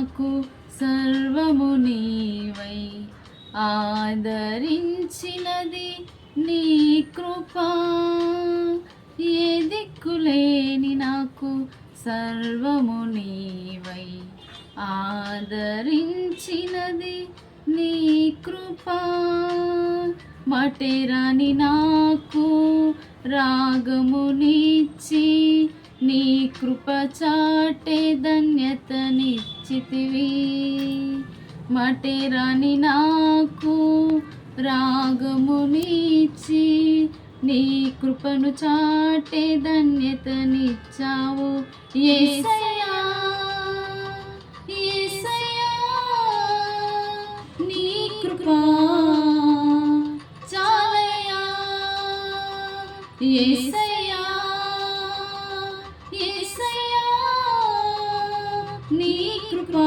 నాకు సర్వము నీవై, ఆదరించినది నీ కృపా. ఏ దిక్కులేని నాకు సర్వము నీవై, ఆదరించినది నీ కృపా. మటెరాని నాకు రాగమునిచ్చి, నీ కృప చాటే ధన్యతనిచ్చితివి. మటెరాని నాకు రాగమునిచ్చి, నీ కృపను చాటే ధన్యతనిచ్చావు. యేసయ్యా యేసయ్యా, నీ కృపా చాలయ్యా. యేసయ్యా యేసయ్యా, నీ కృపా